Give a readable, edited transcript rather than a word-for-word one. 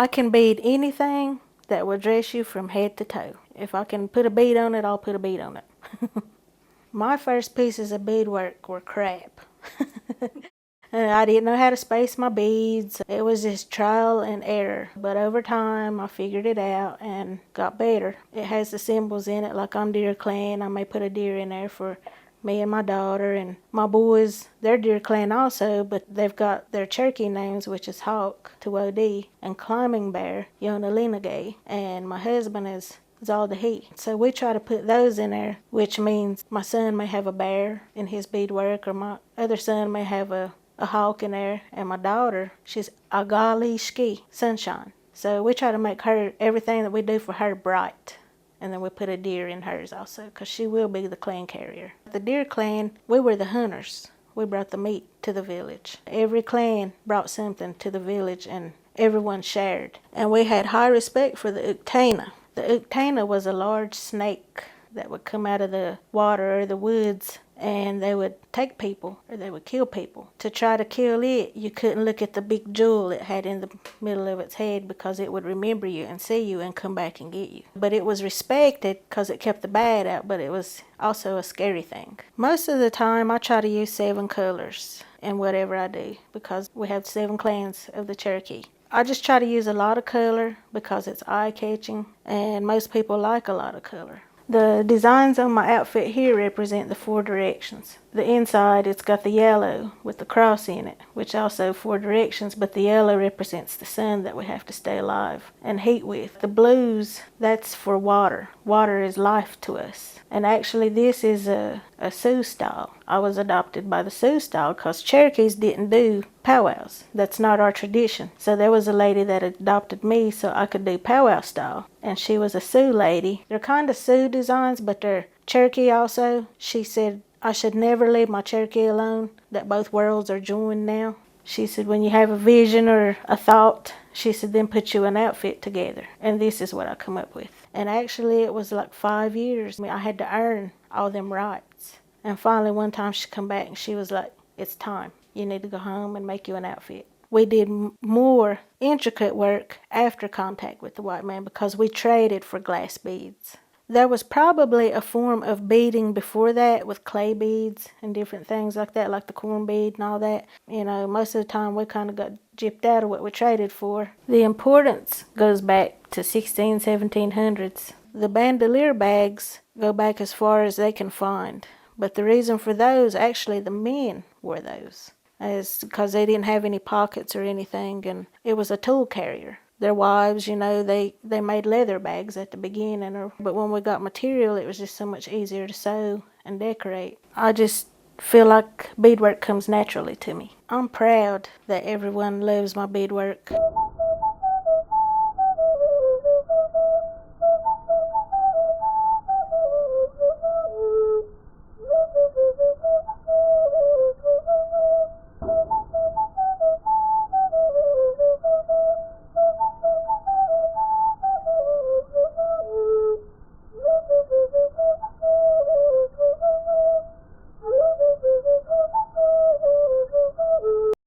I can bead anything that will dress you from head to toe. If I can put a bead on it, I'll put a bead on it. My first pieces of beadwork were crap. And I didn't know how to space my beads. It was just trial and error. But over time, I figured it out and got better. It has the symbols in it, like I'm deer clan. I may put a deer in there for me and my daughter, and my boys, they're deer clan also, but they've got their Cherokee names, which is Hawk, Tuodi, and Climbing Bear, Yonalinagay, and my husband is Zaldahi. So we try to put those in there, which means my son may have a bear in his beadwork, or my other son may have a hawk in there, and my daughter, she's Agali Shki, sunshine. So we try to make her, everything that we do for her, bright. And then we put a deer in hers also, because she will be the clan carrier. The deer clan, we were the hunters. We brought the meat to the village. Every clan brought something to the village, and everyone shared. And we had high respect for the Uktana. The Uktana was a large snake that would come out of the water or the woods, and they would take people, or they would kill people. To try to kill it, you couldn't look at the big jewel it had in the middle of its head, because it would remember you and see you and come back and get you. But it was respected because it kept the bad out, but it was also a scary thing. Most of the time, I try to use 7 colors in whatever I do, because we have 7 clans of the Cherokee. I just try to use a lot of color because it's eye-catching, and most people like a lot of color. The designs on my outfit here represent the 4 directions. The inside, it's got the yellow with the cross in it, which also 4 directions, but the yellow represents the sun that we have to stay alive and heat with. The blues, that's for water. Water is life to us. And actually this is a Sioux style. I was adopted by the Sioux style because Cherokees didn't do powwows. That's not our tradition. So there was a lady that adopted me so I could do powwow style. And she was a Sioux lady. They're kind of Sioux designs, but they're Cherokee also. She said I should never leave my Cherokee alone, that both worlds are joined now. She said when you have a vision or a thought, she said then put you an outfit together. And this is what I come up with. And actually it was like 5 years. I had to earn all them rights. And finally one time she come back and she was like, it's time. You need to go home and make you an outfit. We did more intricate work after contact with the white man because we traded for glass beads. There was probably a form of beading before that with clay beads and different things like that, like the corn bead and all that. You know, most of the time we kind of got gypped out of what we traded for. The importance goes back to 1700s. The bandolier bags go back as far as they can find. But the reason for those, actually the men wore those, is because they didn't have any pockets or anything, and it was a tool carrier. Their wives, you know, they made leather bags at the beginning, but when we got material, it was just so much easier to sew and decorate. I just feel like beadwork comes naturally to me. I'm proud that everyone loves my beadwork.